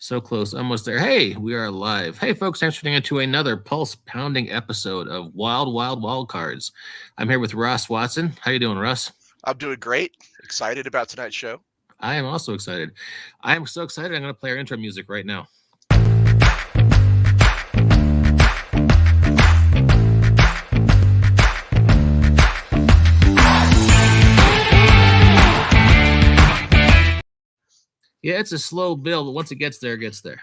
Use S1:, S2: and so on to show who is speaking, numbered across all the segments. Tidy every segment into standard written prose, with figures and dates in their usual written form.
S1: So close, almost there. Hey, we are live. Hey, folks, thanks for tuning in to another pulse-pounding episode of Wild, Wild, Wild Cards. I'm here with Russ Watson. How you doing, Russ?
S2: I'm doing great. Excited about tonight's show.
S1: I am also excited. I am so excited. I'm going to play our intro music right now. Yeah, it's a slow build, but once it gets there, it gets there.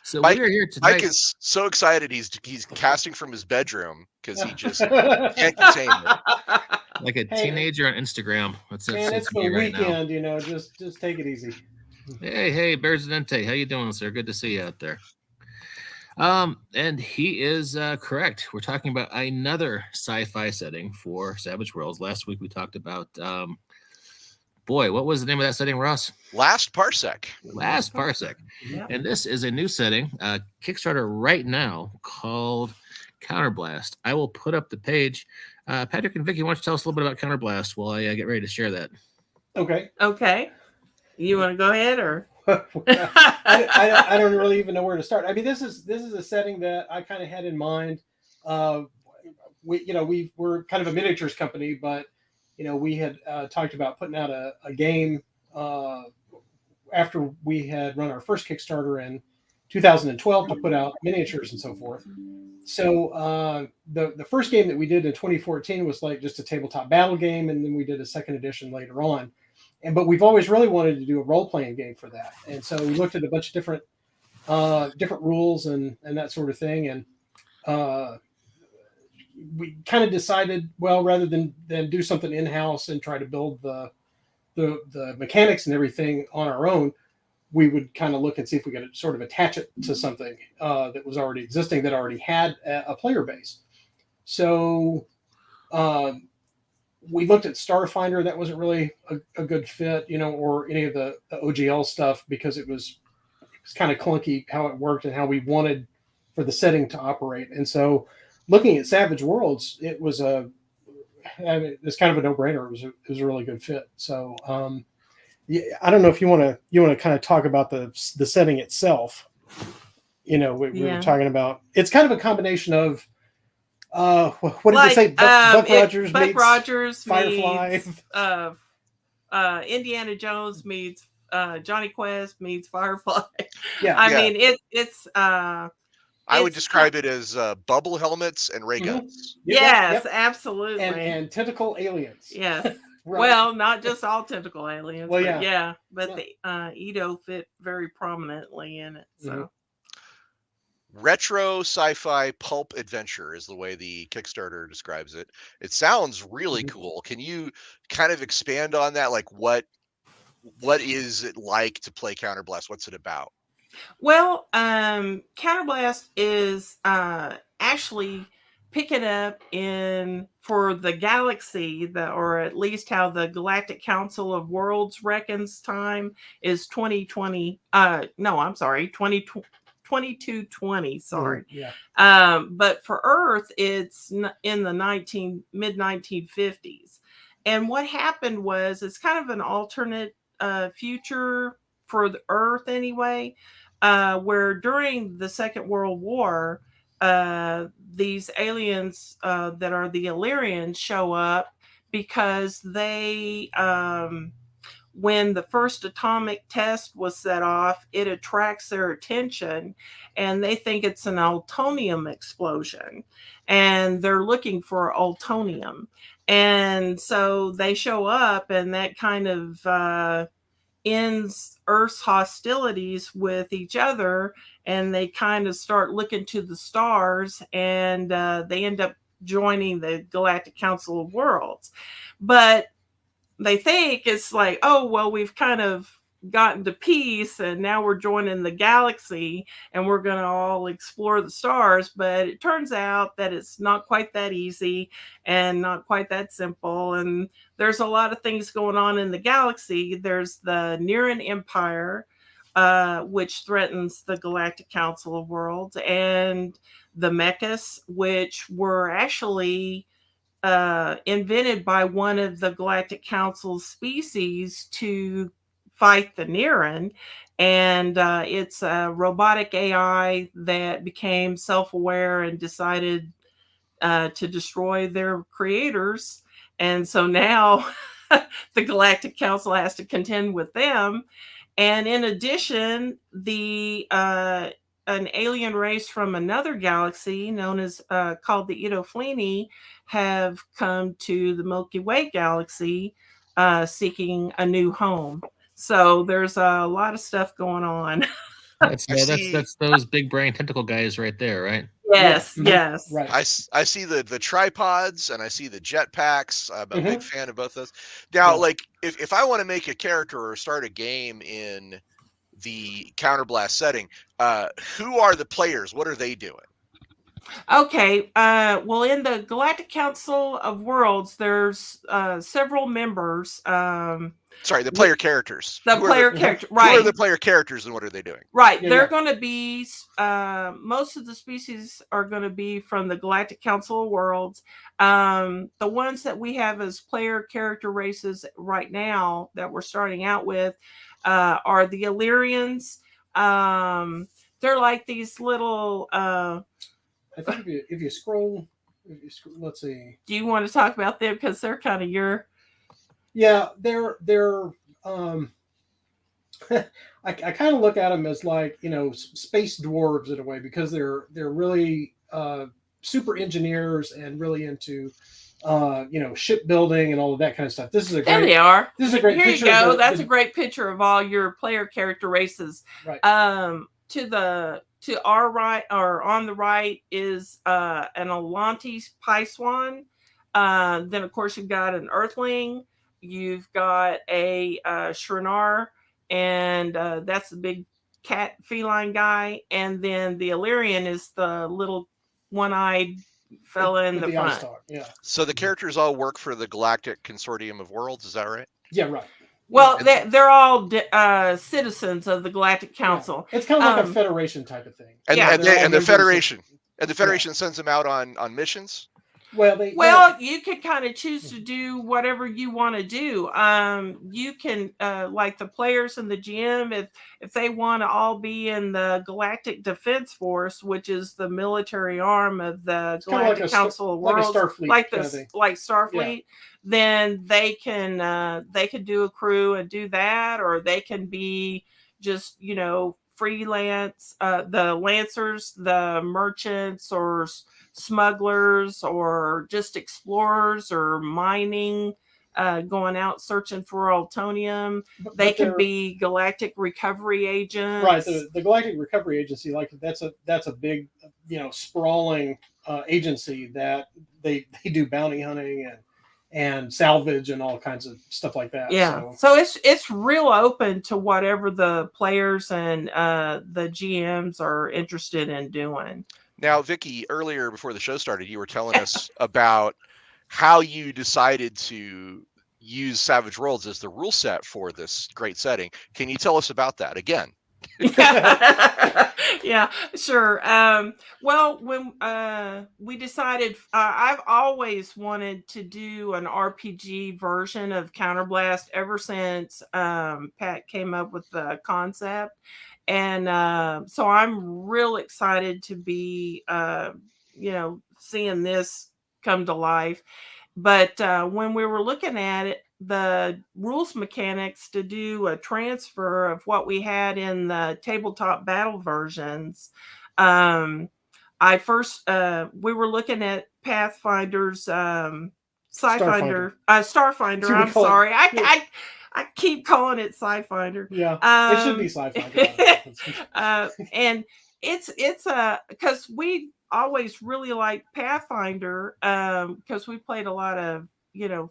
S1: So
S2: Mike,
S1: we are here tonight.
S2: Mike is so excited he's casting from his bedroom because he just can't contain it.
S1: Like a teenager on Instagram.
S3: It's the weekend, right just take it easy.
S1: Hey, Berzidente, how you doing, sir? Good to see you out there. And he is correct. We're talking about another sci-fi setting for Savage Worlds. Last week we talked about what was the name of that setting, Ross?
S2: Last Parsec.
S1: Yep. And this is a new setting, Kickstarter right now, called Counterblast. I will put up the page. Patrick and Vicky, why don't you tell us a little bit about Counterblast while I get ready to share that?
S4: Okay. You want to go ahead, or?
S3: I don't really even know where to start. I mean, this is a setting that I kind of had in mind. We're kind of a miniatures company, but we had talked about putting out a game after we had run our first Kickstarter in 2012 to put out miniatures and so forth. So the first game that we did in 2014 was like just a tabletop battle game, and then we did a second edition later on. But we've always really wanted to do a role-playing game for that. And so we looked at a bunch of different rules and that sort of thing. And we kind of decided, well, rather than do something in-house and try to build the mechanics and everything on our own, we would kind of look and see if we could sort of attach it to something that was already existing, that already had a player base. So we looked at Starfinder. That wasn't really a good fit, or any of the OGL stuff, because it was kind of clunky how it worked and how we wanted for the setting to operate. And so looking at Savage Worlds, it's kind of a no-brainer. It was a really good fit. So I don't know if you want to kind of talk about the setting itself. We were talking about, it's kind of a combination of what did they say? Buck Rogers
S4: Firefly, Indiana Jones meets Johnny Quest meets Firefly. I mean it's.
S2: I would describe it as bubble helmets and ray guns.
S4: Mm-hmm. Yes, absolutely.
S3: And tentacle aliens.
S4: Yes. Right. Well, not just all tentacle aliens.
S3: Well,
S4: but the Edo fit very prominently in it. So. Mm-hmm.
S2: Retro sci-fi pulp adventure is the way the Kickstarter describes it. It sounds really cool. Can you kind of expand on that? Like what is it like to play Counterblast? What's it about?
S4: Well, Counterblast is actually picking up for the galaxy, or at least how the Galactic Council of Worlds reckons time is 2020. 2220. Sorry. But for Earth, it's in the mid 1950s. And what happened was, it's kind of an alternate future for the Earth anyway, where during the Second World War, these aliens that are the Illyrians show up because they, when the first atomic test was set off, it attracts their attention, and they think it's an ultonium explosion, and they're looking for ultonium. And so they show up, and that kind of ends Earth's hostilities with each other, and they kind of start looking to the stars, and they end up joining the Galactic Council of Worlds. But they think it's like, oh, well, we've kind of gotten to peace, and now we're joining the galaxy, and we're going to all explore the stars. But it turns out that it's not quite that easy and not quite that simple. And there's a lot of things going on in the galaxy. There's the Nerean Empire, which threatens the Galactic Council of Worlds, and the Mechas, which were actually invented by one of the Galactic Council's species to fight the Niran. And it's a robotic AI that became self-aware and decided to destroy their creators. And so now the Galactic Council has to contend with them. And in addition, the an alien race from another galaxy known as called the Idoflini have come to the Milky Way galaxy seeking a new home. So there's a lot of stuff going on.
S1: That's those big brain tentacle guys right there, right?
S4: Yes,
S3: Yeah.
S4: yes.
S3: Right.
S2: I see the tripods and I see the jetpacks. I'm a big fan of both those. Now, like if I want to make a character or start a game in the Counterblast setting, who are the players? What are they doing?
S4: Okay. Well, in the Galactic Council of Worlds, there's several members.
S2: Sorry, the player characters.
S4: The player character, right?
S2: Who are the player characters and what are they doing?
S4: Right. They're going to be most of the species are going to be from the Galactic Council of Worlds. The ones that we have as player character races right now that we're starting out with are the Illyrians. They're like these little.
S3: I think if you scroll, let's see.
S4: Do you want to talk about them because they're kind of your?
S3: Yeah, they're. I kind of look at them as like space dwarves in a way because they're really super engineers and really into shipbuilding and all of that kind of stuff. This is a great.
S4: There they are.
S3: This is a great.
S4: Here
S3: picture
S4: you go. That's a great picture of all your player character races.
S3: Right.
S4: To our right or on the right is an Atlantes Piswan. Then of course you've got an Earthling. You've got a Shrenar, and that's the big cat feline guy. And then the Illyrian is the little one-eyed fella in the front.
S3: Yeah.
S2: So the characters all work for the Galactic Consortium of Worlds. Is that right?
S3: Yeah. Right.
S4: Well, they're all citizens of the Galactic Council.
S3: Yeah. It's kind of like a federation type of thing.
S2: And the Federation sends them out on missions.
S3: Well,
S4: you can kind of choose to do whatever you want to do. You can, like the players and the GM, if they want to all be in the Galactic Defense Force, which is the military arm of the Galactic Council of Worlds, like Starfleet, then they can do a crew and do that, or they can be just freelance, the Lancers, the merchants, or smugglers, or just explorers, or mining, going out searching for Altonium. They can be Galactic Recovery Agents.
S3: Right. The Galactic Recovery Agency, like that's a big, sprawling agency that they do bounty hunting and salvage and all kinds of stuff like that.
S4: Yeah. So it's real open to whatever the players and the GMs are interested in doing.
S2: Now, Vicky, earlier before the show started, you were telling us about how you decided to use Savage Worlds as the rule set for this great setting. Can you tell us about that again?
S4: Yeah, sure. Well, when we decided, I've always wanted to do an RPG version of Counterblast ever since Pat came up with the concept. And so I'm real excited to be, seeing this come to life. But when we were looking at it, the rules mechanics to do a transfer of what we had in the tabletop battle versions, we were looking at Pathfinder's Starfinder. I'm sorry. I keep calling it Sci-Finder.
S3: Yeah, it should be Sci-Finder.
S4: And it's because we always really liked Pathfinder because we played a lot of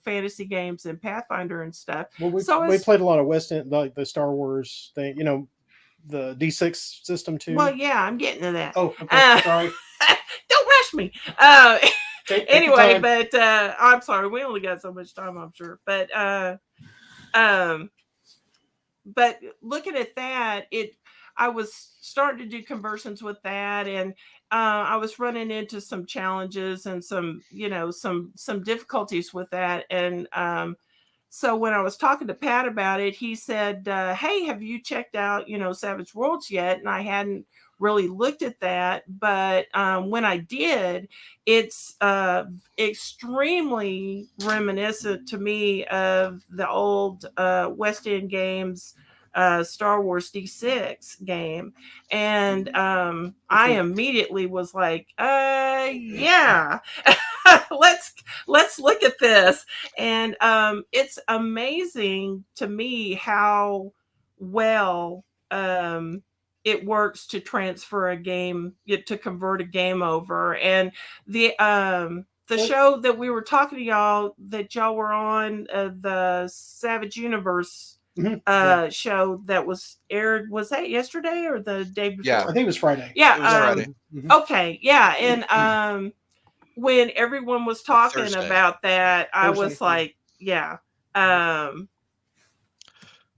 S4: fantasy games and Pathfinder and stuff.
S5: Well, we played a lot of West End, like the Star Wars thing. The D6 system too.
S4: Well, yeah, I'm getting to that.
S3: Oh, okay. Sorry.
S4: Don't rush me. Anyway, but I'm sorry. We only got so much time, I'm sure. But looking at that, I was starting to do conversions with that, and I was running into some challenges and some difficulties with that, and so when I was talking to Pat about it, he said, hey, have you checked out, Savage Worlds yet? And I hadn't really looked at that. But when I did, it's extremely reminiscent to me of the old West End Games Star Wars D6 game. And I immediately was like, yeah. let's look at this. And it's amazing to me how well it works to transfer a game, to convert a game over. And the show that we were talking to y'all, that y'all were on, the Savage Universe show that was aired, was that yesterday or the day before?
S2: Yeah,
S3: I think it was Friday.
S4: Yeah,
S2: it was Friday.
S4: Okay, yeah. And when everyone was talking
S2: Thursday.
S4: about that, I
S3: Thursday,
S4: was like, yeah.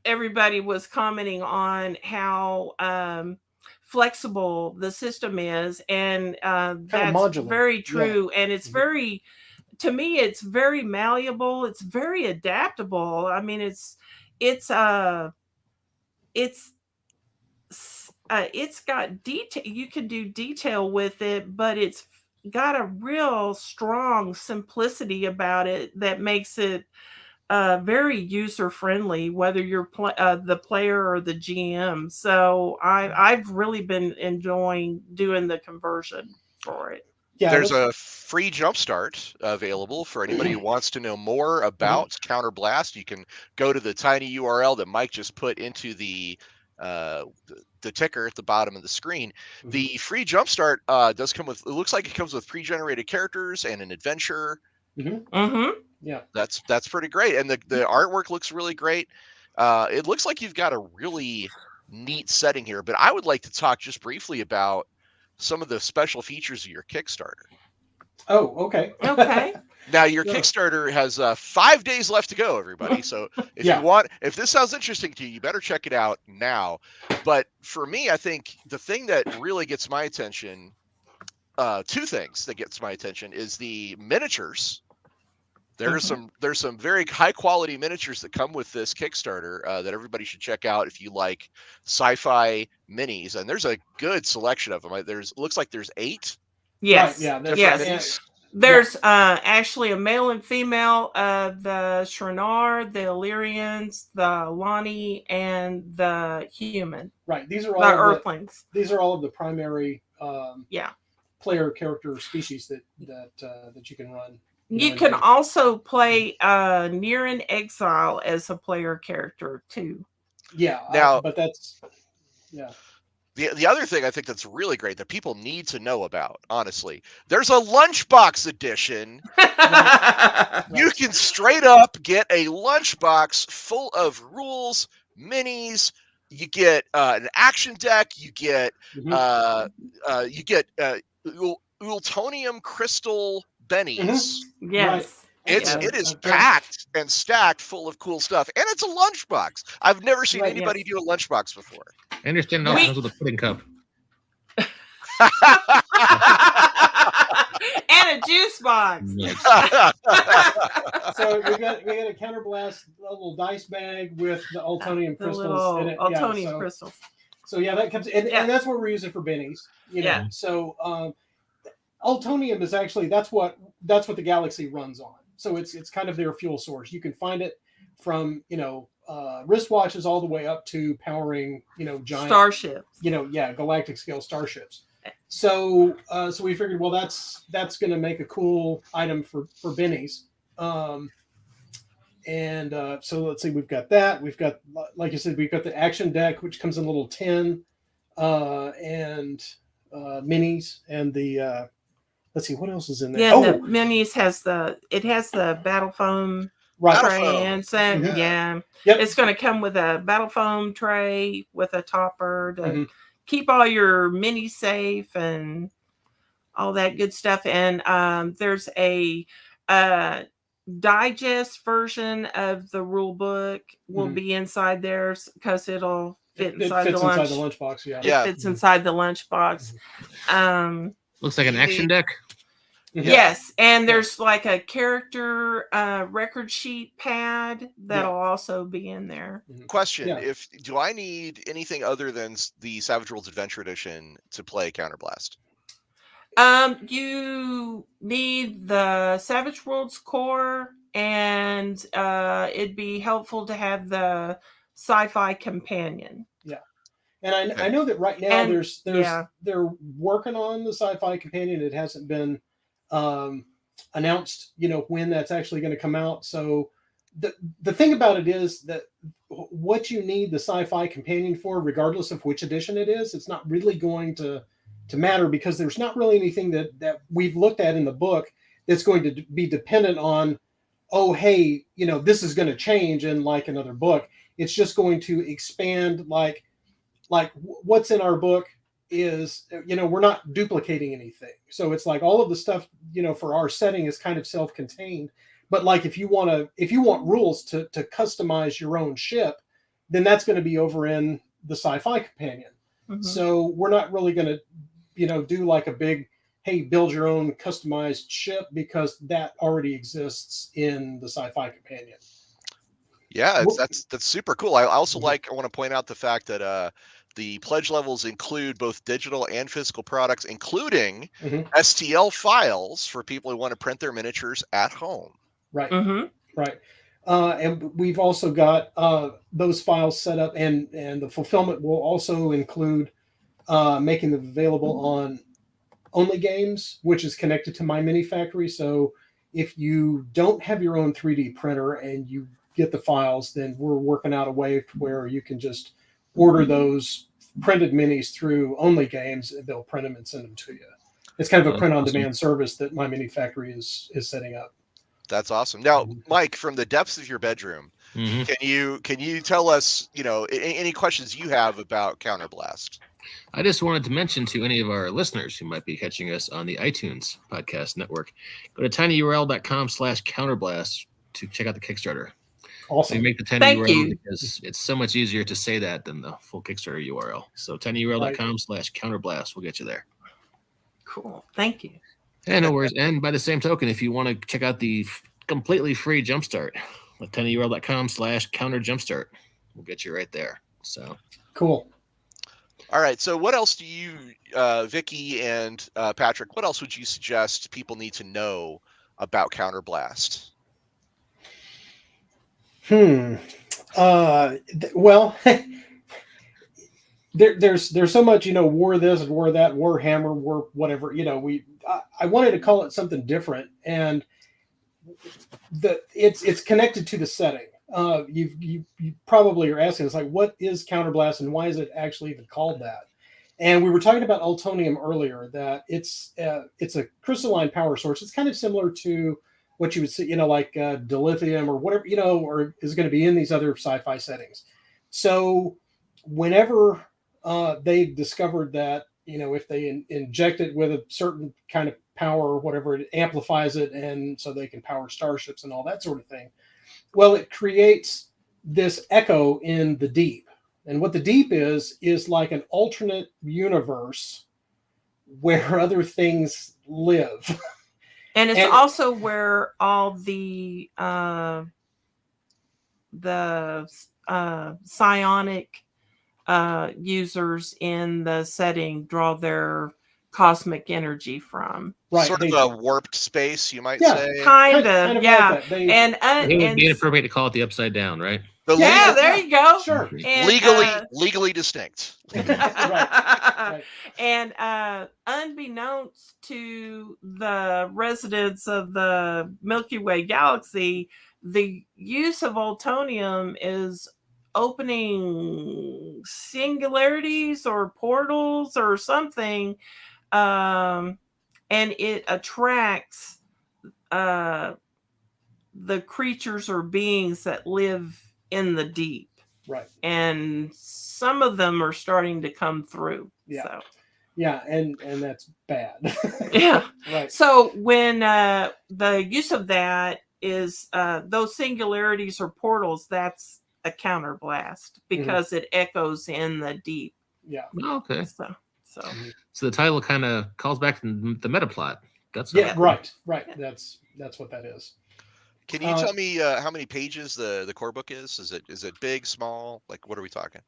S4: Everybody was commenting on how flexible the system is, and that's
S5: modular.
S4: very true. And it's very, to me, it's very malleable. It's very adaptable. I mean, it's got detail. You can do detail with it, but it's got a real strong simplicity about it that makes it very user friendly, whether you're the player or the GM. So I've really been enjoying doing the conversion for it.
S3: Yeah,
S2: there's a free jumpstart available for anybody who wants to know more about Counterblast. You can go to the tiny URL that Mike just put into the ticker at the bottom of the screen. The free jumpstart does come with, it looks like it comes with pre-generated characters and an adventure.
S3: Yeah,
S2: that's pretty great, and the artwork looks really great. It looks like you've got a really neat setting here, but I would like to talk just briefly about some of the special features of your Kickstarter.
S3: Oh, okay.
S2: Now your Kickstarter has 5 days left to go, everybody. So if this sounds interesting to you, you better check it out now. But for me, I think the thing that really gets my attention, two things that gets my attention, is the miniatures. There's some very high quality miniatures that come with this Kickstarter that everybody should check out if you like sci-fi minis, and there's a good selection of them. Looks like there's 8.
S4: Yes.
S3: Right, yeah.
S4: Yes. There's actually a male and female, the Shrenar, the Illyrians, the Lonnie, and the human.
S3: Right. These are all
S4: the Earthlings.
S3: These are all of the primary player character species that you can run.
S4: You can also play Near in Exile as a player character too.
S3: Yeah.
S2: Now,
S3: but that's
S2: The other thing I think that's really great that people need to know about, honestly, there's a lunchbox edition. You can straight up get a lunchbox full of rules, minis. You get an action deck. You get Ultonium crystal bennies.
S4: Yes.
S2: It is packed and stacked full of cool stuff, and it's a lunchbox. I've never seen anybody do a lunchbox before.
S1: I understand it also comes with a pudding cup.
S4: And a juice box.
S3: So we got a Counterblast little dice bag with the Ultonium crystals in it.
S4: Ultonium crystals.
S3: So that comes and that's what we're using for bennies. You know? So Ultonium is actually that's what the Galaxy runs on. So it's kind of their fuel source. You can find it from wristwatches all the way up to powering giant
S4: starships.
S3: Galactic scale starships. So we figured, well, that's going to make a cool item for bennies. So let's see, we've got that. We've got, like you said, we've got the action deck, which comes in a little tin, and minis, and the let's see, what else is in there?
S4: Yeah, the minis has the battle foam tray inside.
S3: Yep.
S4: It's going to come with a battle foam tray with a topper to keep all your minis safe and all that good stuff. And there's a digest version of the rule book will be inside there because it'll fit inside the lunchbox.
S3: Yeah,
S4: it fits inside the lunchbox.
S1: Looks like an action deck.
S4: Yes, and there's like a character record sheet pad that'll also be in there.
S2: Question: do I need anything other than the Savage Worlds Adventure Edition to play Counterblast?
S4: You need the Savage Worlds core, and it'd be helpful to have the Sci-Fi companion.
S3: Yeah, and I know that right now they're working on the Sci-Fi companion. It hasn't been announced, when that's actually going to come out. So the thing about it is that what you need the Sci-Fi companion for, regardless of which edition it is, it's not really going to matter, because there's not really anything that we've looked at in the book that's going to be dependent on, oh, hey, this is going to change in like another book. It's just going to expand, like what's in our book is, we're not duplicating anything. So it's like all of the stuff, for our setting is kind of self-contained. But like if you want rules to customize your own ship, then that's going to be over in the Sci-Fi companion. So we're not really going to, do like a big, hey, build your own customized ship, because that already exists in the Sci-Fi companion.
S2: Yeah, that's super cool. I also I want to point out the fact that the pledge levels include both digital and physical products, including STL files for people who want to print their miniatures at home.
S3: Right. Right. And we've also got those files set up, and the fulfillment will also include making them available on Only Games, which is connected to My Mini Factory. So if you don't have your own 3D printer and you get the files, then we're working out a way where you can just order those printed minis through Only Games, and they'll print them and send them to you. It's kind of a print-on-demand service that My Mini Factory is setting up.
S2: That's awesome. Now, Mike, from the depths of your bedroom, can you tell us, any questions you have about Counterblast?
S1: I just wanted to mention to any of our listeners who might be catching us on the iTunes podcast network, go to tinyurl.com/counterblast to check out the Kickstarter.
S3: Awesome.
S1: So you make the tiny URL because it's so much easier to say that than the full Kickstarter URL. So tinyurl.com/counterblast will get you there.
S4: Cool. Thank you.
S1: And no worries. And by the same token, if you want to check out the completely free Jumpstart, tinyurl.com/counterjumpstart will get you right there. So
S3: cool.
S2: All right. So what else do you, Vicky and Patrick, what else would you suggest people need to know about Counterblast?
S3: Well, there's so much, war this and war that, war hammer, war whatever. I wanted to call it something different, and it's connected to the setting. You probably are asking, it's like, what is Counterblast and why is it actually even called that? And we were talking about Ultonium earlier, that it's a crystalline power source. It's kind of similar to what you would see, like dilithium or whatever, or is going to be in these other sci-fi settings. So whenever they've discovered that, if they inject it with a certain kind of power or whatever, it amplifies it, and so they can power starships and all that sort of thing. Well, it creates this echo in the deep. And what the deep is like an alternate universe where other things live.
S4: And it's also where all the psionic users in the setting draw their cosmic energy from.
S2: Right. Sort of a warped space, you might say.
S4: Kind of, yeah.
S1: Like it would be inappropriate to call it the Upside Down, right?
S4: There you go.
S3: Sure.
S4: And,
S2: legally distinct.
S3: Right.
S4: And unbeknownst to the residents of the Milky Way galaxy, the use of Ultonium is opening singularities or portals or something, and it attracts the creatures or beings that live in the deep.
S3: Right.
S4: And some of them are starting to come through.
S3: Yeah.
S4: So.
S3: Yeah, and that's bad.
S4: Yeah.
S3: Right.
S4: So when the use of that is those singularities or portals, that's a counterblast because it echoes in the deep.
S3: Yeah.
S1: Okay.
S4: So
S1: the title kind of calls back the meta plot That's
S3: right. That's what that is.
S2: Can you tell me how many pages the core book is? Is it big, small? Like, what are we talking?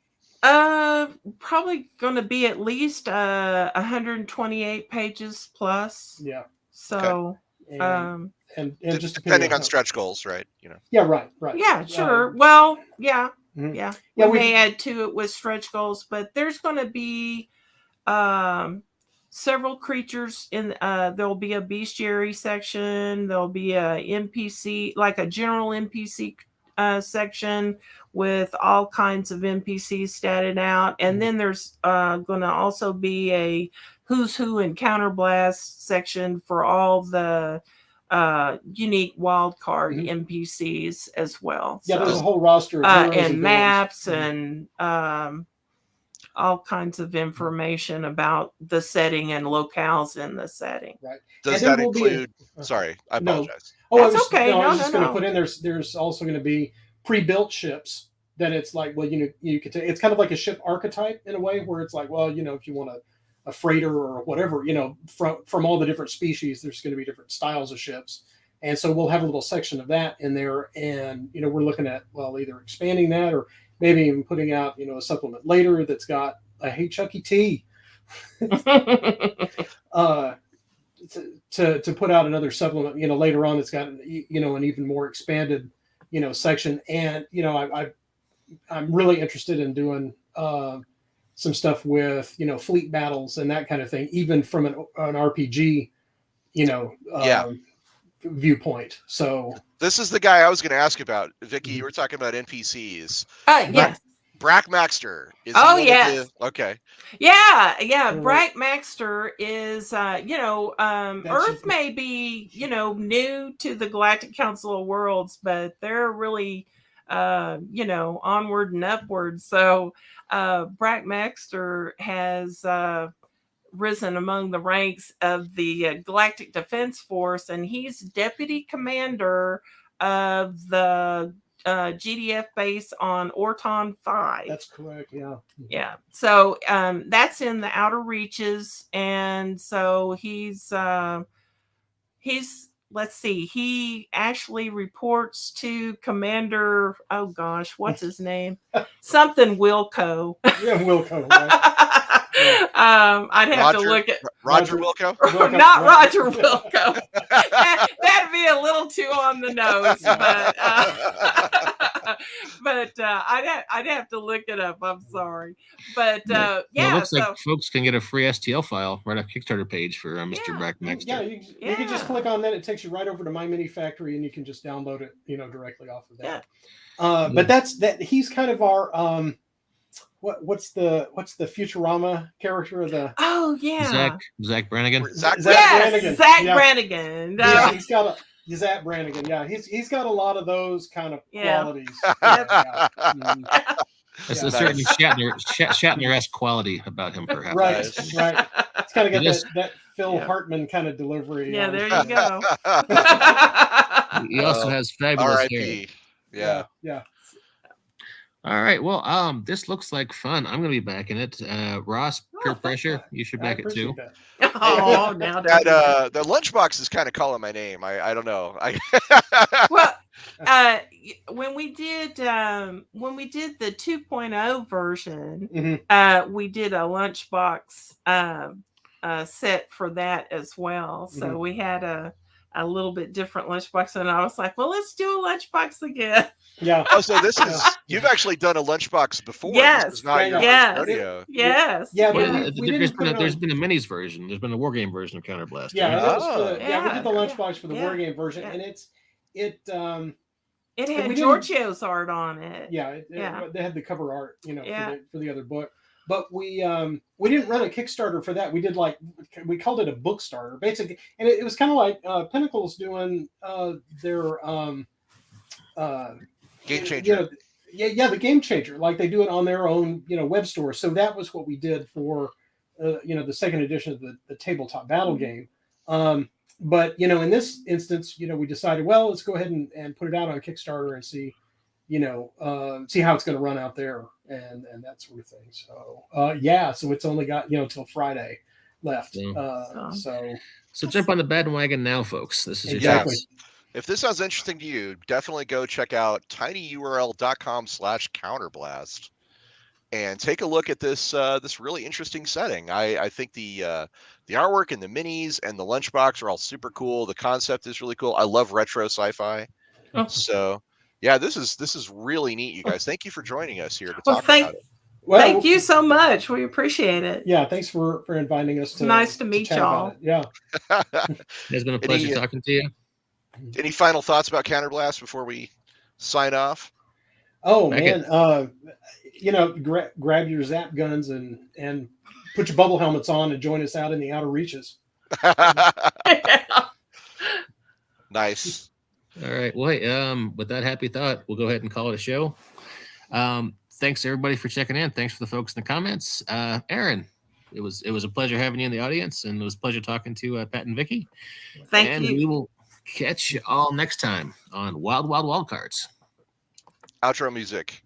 S4: Probably going to be at least 128 pages plus.
S3: Yeah.
S4: So,
S3: and just
S2: depending on stretch goals, right?
S3: Yeah, right.
S4: Yeah, sure. Well, yeah,
S3: mm-hmm.
S4: yeah. We may add to it with stretch goals, but there's going to be several creatures in. There'll be a bestiary section. There'll be a NPC, like a general NPC section with all kinds of NPCs statted out, and then there's going to also be a who's who and Counterblast section for all the unique wild card NPCs as well.
S3: Yeah, there's a whole roster of
S4: and maps and all kinds of information about the setting and locales in the setting.
S3: Right.
S2: Does that include? Sorry, I apologize.
S3: No. I was just going to put in there's also going to be pre-built ships that it's like, well, you could it's kind of like a ship archetype in a way where it's like, well, if you want a freighter or whatever, from all the different species, there's going to be different styles of ships. And so we'll have a little section of that in there. And, we're looking at, well, either expanding that or maybe even putting out, a supplement later that's got a Hey Chucky T to put out another supplement, later on that's got, an even more expanded, section. And, I'm really interested in doing some stuff with, fleet battles and that kind of thing, even from an RPG, viewpoint. So
S2: this is the guy I was going to ask about. Vicky, you were talking about NPCs.
S4: Yes.
S2: Brackmaxter.
S4: Yes.
S2: Okay.
S4: Yeah. Brackmaxter is, Earth may be, new to the Galactic Council of Worlds, but they're really, onward and upward. So Brackmaxter has risen among the ranks of the Galactic Defense Force, and he's deputy commander of the GDF base on Orton 5.
S3: That's correct. Yeah.
S4: Yeah. So that's in the outer reaches, and so he's let's see, he actually reports to Commander, oh gosh, what's his name? Something Wilco.
S3: Yeah, Wilco. Right?
S4: I'd have to look at
S2: Roger Wilco.
S4: Not Roger Wilco. That'd be a little too on the nose, but I'd have to look it up. I'm sorry, but
S1: it looks like folks can get a free STL file right off Kickstarter page for Mr. Brackmaxter.
S3: Yeah, you can just click on that. It takes you right over to My Mini Factory, and you can just download it, directly off of that. Yeah. But that's that. He's kind of our what's the Futurama character of the?
S4: Oh yeah,
S1: Zach Brannigan.
S4: Zach Brannigan.
S3: Yeah, he's got Zach Brannigan. Yeah, he's got a lot of those kind of qualities.
S1: There's a certain Shatner-esque quality about him, perhaps.
S3: Right. It's kind of got that Phil Hartman kind of delivery.
S4: Yeah, there you go.
S1: He also has fabulous hair.
S2: Yeah.
S1: All right. Well, this looks like fun. I'm going to be backing it. Ross, peer pressure. You should back it too.
S4: Oh, now
S2: that the lunchbox is kind of calling my name. I don't know.
S4: Well, when we did the 2.0 version, we did a lunchbox set for that as well. So we had a little bit different lunchbox, and I was like, well, let's do a lunchbox again.
S3: Yeah.
S2: Oh, so this is you've actually done a lunchbox before.
S4: Yes.
S2: This is not your
S4: rodeo. Yes.
S3: Yeah.
S1: There's been a minis version. There's been a wargame version of Counterblast.
S3: Yeah. We did the lunchbox for the wargame version, and it
S4: had Giorgio's art on it.
S3: Yeah. They had the cover art, for the other book. But we didn't run a Kickstarter for that. We did we called it a book starter, basically, and it was kind of like Pinnacle's doing their
S2: Game Changer.
S3: The Game Changer, like they do it on their own web store. So that was what we did for the second edition of the tabletop battle game. But in this instance, we decided, well, let's go ahead and put it out on Kickstarter and see see how it's going to run out there and that sort of thing. So so it's only got till Friday left.
S1: Yeah.
S3: So
S1: jump on the bandwagon now, folks. This is your
S3: Exactly.
S1: chance.
S2: If this sounds interesting to you, definitely go check out tinyurl.com/counterblast and take a look at this this really interesting setting. I think the artwork and the minis and the lunchbox are all super cool. The concept is really cool. I love retro sci-fi.
S4: Oh.
S2: So yeah, this is really neat, you guys. Thank you for joining us here to
S4: Well,
S2: talk about it.
S3: well,
S4: Thank you so much. We appreciate it.
S3: Yeah, thanks for inviting us.
S4: Nice to meet
S3: chat
S4: y'all.
S3: about it. Yeah.
S1: It's been a pleasure talking to you.
S2: Any final thoughts about Counterblast before we sign off?
S3: Oh
S1: Back
S3: man, grab your zap guns and put your bubble helmets on and join us out in the outer reaches.
S2: Nice.
S1: All right. Well, hey, with that happy thought, we'll go ahead and call it a show. Thanks everybody for checking in. Thanks for the folks in the comments. Aaron, it was a pleasure having you in the audience, and it was a pleasure talking to Pat and Vicky.
S4: Thank you.
S1: We will catch you all next time on Wild Wild Wild Cards.
S2: Outro music.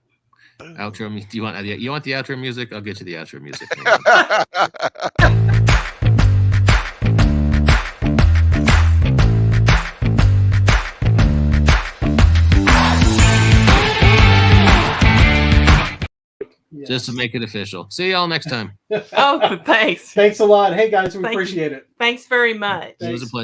S1: Outro. Do you want the outro music? I'll get you the outro music. Just to make it official. See y'all next time.
S4: Oh, thanks.
S3: Thanks a lot. Hey guys, we
S4: Thank you.
S3: appreciate it.
S4: Thanks very much.
S1: It was a pleasure.